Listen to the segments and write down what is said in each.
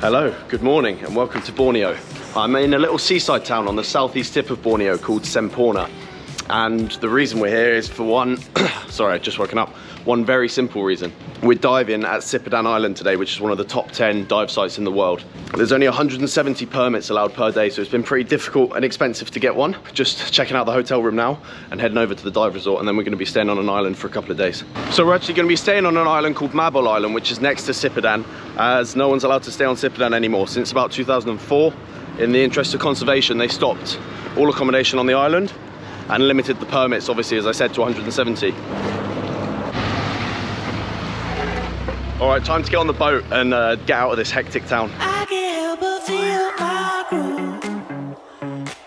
Hello, good morning and welcome to Borneo. I'm in a little seaside town on the southeast tip of Borneo called Semporna. And the reason we're here is for one, sorry, I've just woken up, one very simple reason. We're diving at Sipadan Island today, which is one of the top 10 dive sites in the world. There's only 170 permits allowed per day, so it's been pretty difficult and expensive to get one. Just checking out the hotel room now and heading over to the dive resort, and then we're going to be staying on an island for a couple of days. So we're actually going to be staying on an island called Mabul Island, which is next to Sipadan, as no one's allowed to stay on Sipadan anymore. Since about 2004, in the interest of conservation, they stopped all accommodation on the island and limited the permits, obviously, as I said, to 170. All right, time to get on the boat and get out of this hectic town. I can't help but feel my groove.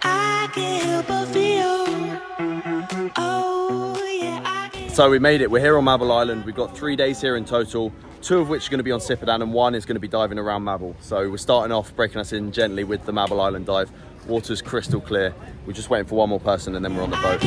I can't help but feel. Oh, yeah, so we made it. We're here on Mabul Island. We've got 3 days here in total, 2 of which are going to be on Sipadan and 1 is going to be diving around Mabul. So we're starting off, breaking us in gently with the Mabul Island dive. Water's crystal clear. We're just waiting for one more person and then we're on the boat.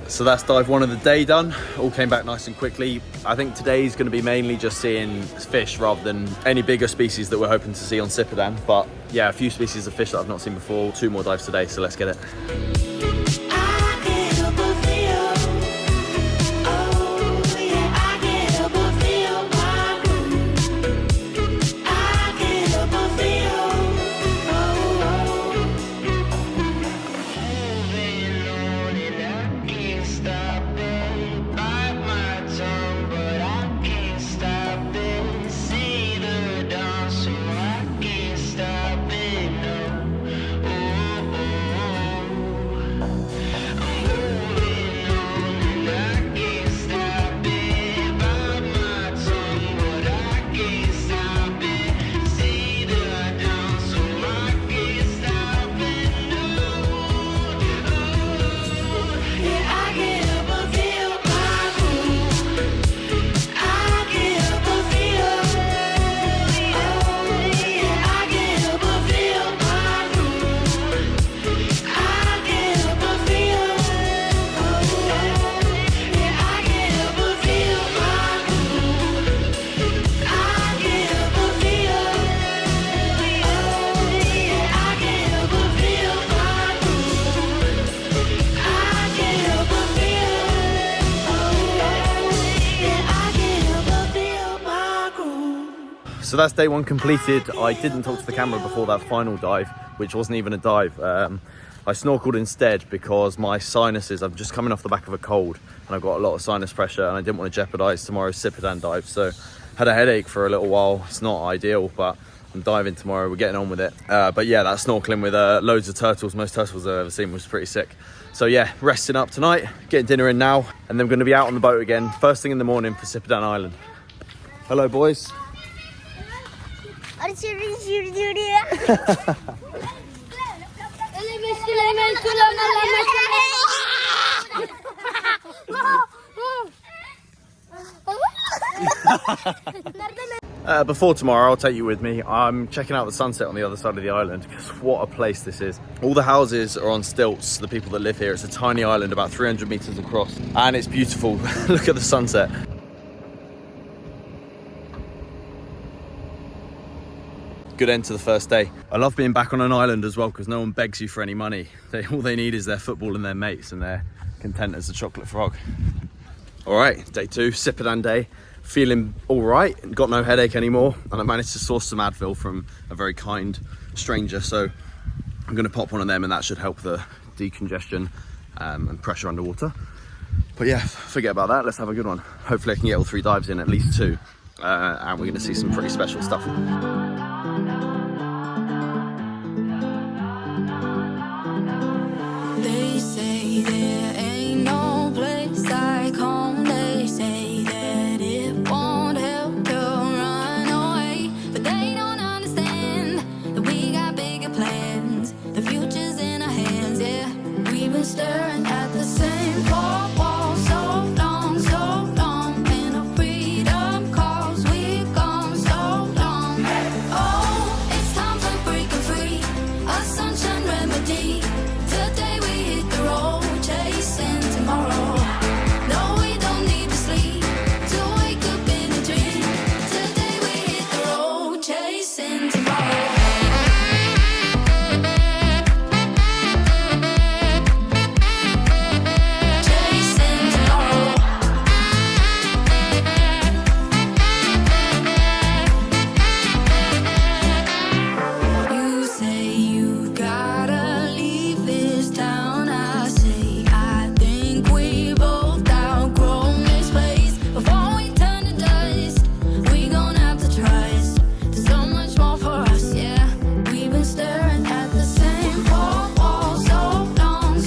So that's dive 1 of the day done. All came back nice and quickly. I think today's going to be mainly just seeing fish rather than any bigger species that we're hoping to see on Sipadan. But yeah, a few species of fish that I've not seen before. 2 more dives today, so let's get it. So that's day 1 completed. I didn't talk to the camera before that final dive, which wasn't even a dive. I snorkeled instead because my sinuses, I'm just coming off the back of a cold and I've got a lot of sinus pressure and I didn't want to jeopardize tomorrow's Sipadan dive. So had a headache for a little while. It's not ideal, but I'm diving tomorrow. We're getting on with it. But yeah, that snorkeling with loads of turtles, most turtles I've ever seen, was pretty sick. So yeah, resting up tonight, getting dinner in now, and then we're going to be out on the boat again first thing in the morning for Sipadan Island. Hello, boys. Before tomorrow, I'll take you with me. I'm checking out the sunset on the other side of the island because what a place this is. All the houses are on stilts, the people that live here. It's a tiny island about 300 meters across and it's beautiful. Look at the sunset. Good end to the first day. I love being back on an island as well because no one begs you for any money. All they need is their football and their mates and they're content as a chocolate frog. All right, day 2, Sipadan day. feeling all right, got no headache anymore, and I managed to source some Advil from a very kind stranger, so I'm going to pop one of them, and that should help the decongestion and pressure underwater. But yeah, forget about that, let's have a good one. Hopefully I can get all 3 dives in, at least 2, and we're going to see some pretty special stuff. They say there ain't no place like home. They say that it won't help to run away, but they don't understand that we got bigger plans. The future's in our hands, yeah. We've been staring at the same four walls so long, and our freedom calls, we've gone so long. Oh, it's time for breaking free, a sunshine remedy. Today we hit the road, chasing tomorrow. No, we don't need to sleep to wake up in a dream. Today we hit the road, chasing tomorrow. Chasing tomorrow. You say you gotta leave this town. I say I think we both outgrown this place. Before we turn to dust, we gon' have to trust. There's so much more for us, yeah. We've been staring at the same four walls so long,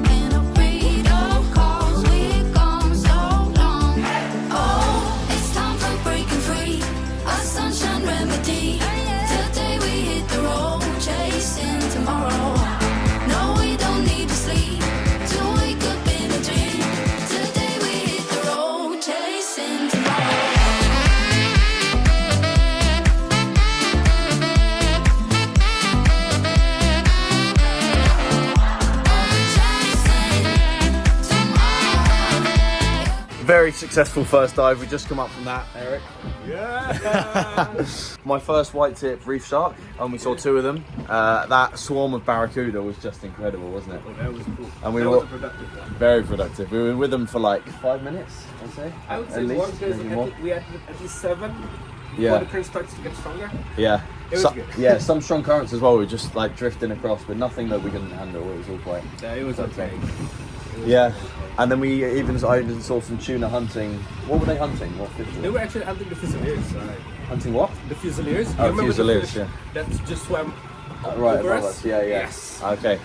and our freedom calls, we've gone so long. Oh, it's time for breaking free, a sunshine remedy. Today we hit the road, chasing tomorrow. No, we don't need to sleep to wake up in a dream. Today we hit the road, chasing tomorrow. Very successful first dive. We just come up from that, Eric. Yeah! My first white tip reef shark, and we saw 2 of them. That swarm of barracuda was just incredible, wasn't it? Oh, that was cool. And we that were was a productive one. very productive. We were with them for like 5 minutes, I'd say. I would At say least, more because maybe more. we had at least 7 Yeah. before the current starts to get stronger. Yeah. It was good. Yeah, some strong currents as well. We were just like drifting across, but nothing that we couldn't handle. It was all quite. Yeah, it was okay. Yeah. And then I even saw some tuna hunting. What were they hunting? What fish? They were actually hunting the fusiliers. Hunting what? The fusiliers. Oh, You remember the fusiliers, fish yeah. That just swam Right over above us? us. Yeah, yeah. Yes. Okay.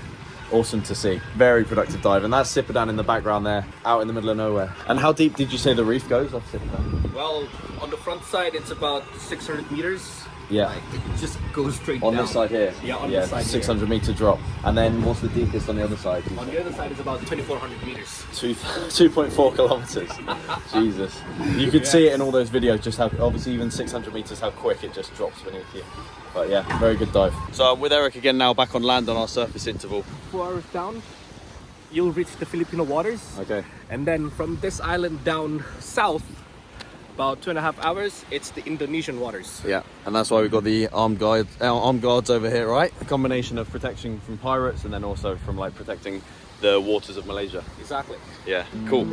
Awesome to see. Very productive dive. And that's Sipadan in the background there, out in the middle of nowhere. And how deep did you say the reef goes off Sipadan? Well, on the front side, it's about 600 meters. Yeah. Like, it just goes straight On down. this side here? Yeah, on this side 600 meter drop. And then what's the deepest on the other side? On the other side, it's about 2,400 meters. 2.4 kilometers. Jesus. You could see it in all those videos, just how, obviously even 600 meters, how quick it just drops beneath you. But yeah, very good dive. So I'm with Eric again now, back on land on our surface interval. 4 hours down, you'll reach the Filipino waters. Okay. And then from this island down south, about 2.5 hours, it's the Indonesian waters. Yeah, and that's why we've got the armed guards over here, right? A combination of protection from pirates and then also from like protecting the waters of Malaysia. Exactly. Yeah, cool.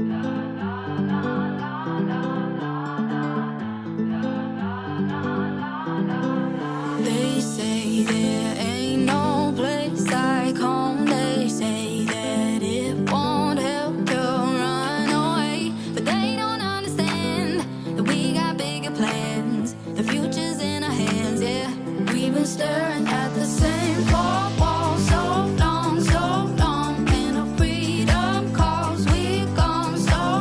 They say there ain't no place like home. They say that it won't help to run away, but they don't understand that we got bigger plans. The future's in our hands, yeah. We've been staring at the same four walls so long, and our freedom calls, we've gone so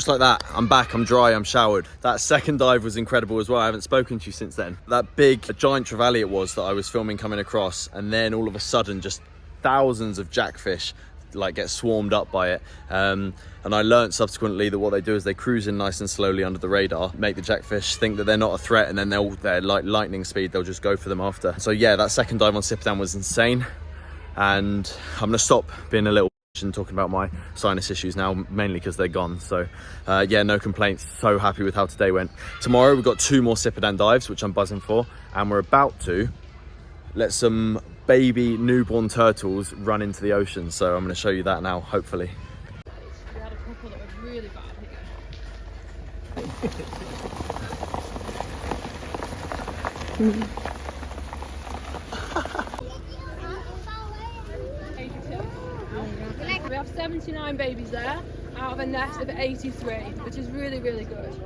just like that, I'm back, I'm dry, I'm showered. That second dive was incredible as well. I haven't spoken to you since then. That big, giant trevally it was that I was filming coming across, and then all of a sudden just thousands of jackfish like get swarmed up by it. And I learnt subsequently that what they do is they cruise in nice and slowly under the radar, make the jackfish think that they're not a threat, and then they're like lightning speed, they'll just go for them after. So yeah, that second dive on Sipadan was insane, and I'm gonna stop being a little and talking about my sinus issues now, mainly because they're gone. So yeah, no complaints. So happy with how today went. Tomorrow we've got 2 more Sipadan dives, which I'm buzzing for, and we're about to let some baby newborn turtles run into the ocean. So I'm going to show you that now, hopefully. We had a couple that were really bad here. We have 79 babies there out of a nest of 83, which is really, really good.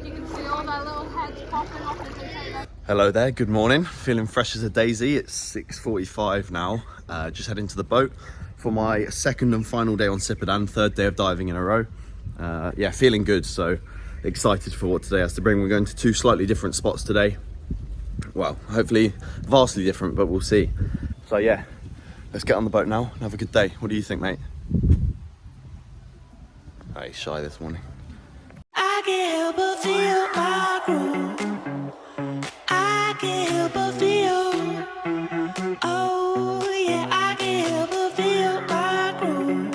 You can see all their little heads popping off as they take their... Hello there, good morning. Feeling fresh as a daisy. It's 6:45 now. Just heading to the boat for my second and final day on Sipadan, 3rd day of diving in a row. Yeah, feeling good, so excited for what today has to bring. We're going to 2 slightly different spots today. Well, hopefully vastly different, but we'll see. So yeah, let's get on the boat now and have a good day. What do you think, mate? Oh, he's shy this morning. I can't help but feel my groove. I can't help but feel. Oh yeah, I can't help but feel my groove.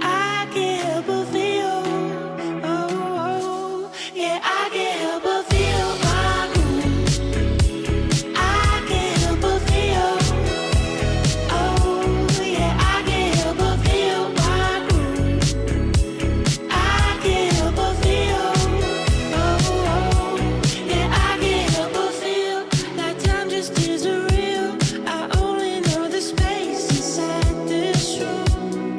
I can't help but feel. Oh yeah, I can't help but feel my groove. I can't help but feel. Oh yeah, I can't help but feel my groove. I can't help but feel. Oh yeah, I can't help but feel. That time just isn't real. I only know the space inside this room.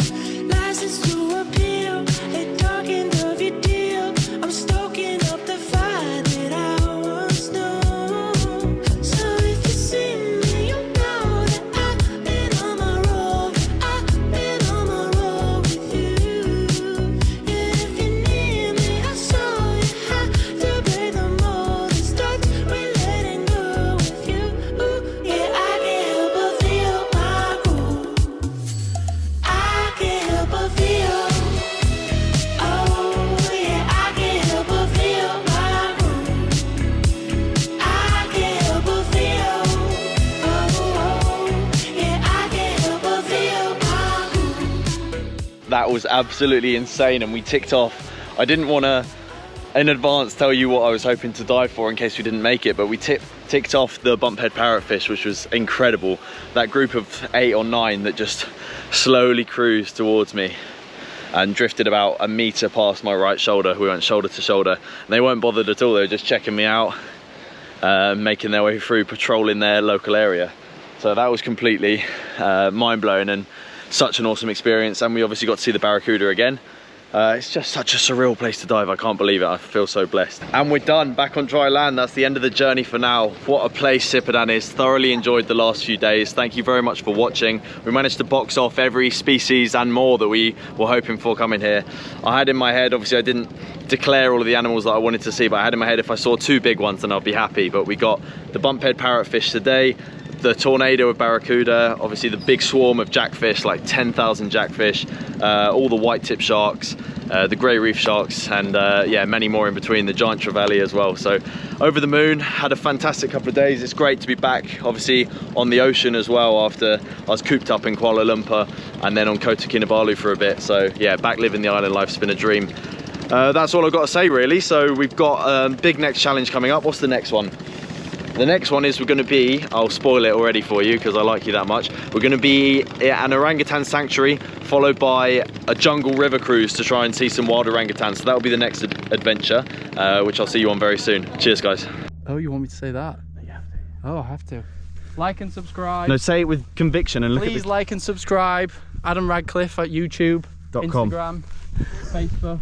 License to appeal, a dark end of your deal. I'm stoking up the fire that I once knew. So if you see me, you know that I've been on my road. I've been on my road with you. And if you need me, I saw you have to break the mold. It starts with letting go with you. Ooh, yeah, I can't help but feel my groove. I can't help but feel. Oh yeah, I can't help but feel my groove. I can't help but feel. Oh yeah, I can't help but feel my groove. That was absolutely insane, and we ticked off. I didn't want to in advance tell you what I was hoping to dive for in case we didn't make it, but we ticked off the bumphead parrotfish, which was incredible. That group of 8 or 9 that just slowly cruised towards me and drifted about a metre past my right shoulder. We went shoulder to shoulder, and they weren't bothered at all. They were just checking me out, making their way through, patrolling their local area. So that was completely mind-blowing and such an awesome experience. And we obviously got to see the barracuda again. It's just such a surreal place to dive. I can't believe it. I feel so blessed. And we're done, back on dry land. That's the end of the journey for now. What a place Sipadan is. Thoroughly enjoyed the last few days. Thank you very much for watching. We managed to box off every species and more that we were hoping for coming here. I had in my head, obviously I didn't declare all of the animals that I wanted to see, but I had in my head if I saw 2 big ones then I'll be happy. But we got the bumphead parrotfish today, the tornado of barracuda, obviously the big swarm of jackfish, like 10,000 jackfish, all the white tip sharks, the grey reef sharks, and yeah, many more in between, the giant trevally as well. So over the moon, had a fantastic couple of days. It's great to be back, obviously on the ocean as well, after I was cooped up in Kuala Lumpur and then on Kota Kinabalu for a bit. So yeah, back living the island life's been a dream. That's all I've got to say really. So we've got a big next challenge coming up. What's the next one? The next one is we're going to be, I'll spoil it already for you because I like you that much. We're going to be at an orangutan sanctuary, followed by a jungle river cruise to try and see some wild orangutans. So that'll be the next adventure, which I'll see you on very soon. Cheers, guys. Oh, you want me to say that? You have to. Oh, I have to. Like and subscribe. No, say it with conviction and look Please at the... like and subscribe. Adam Radcliffe at YouTube, .com. Instagram, Facebook.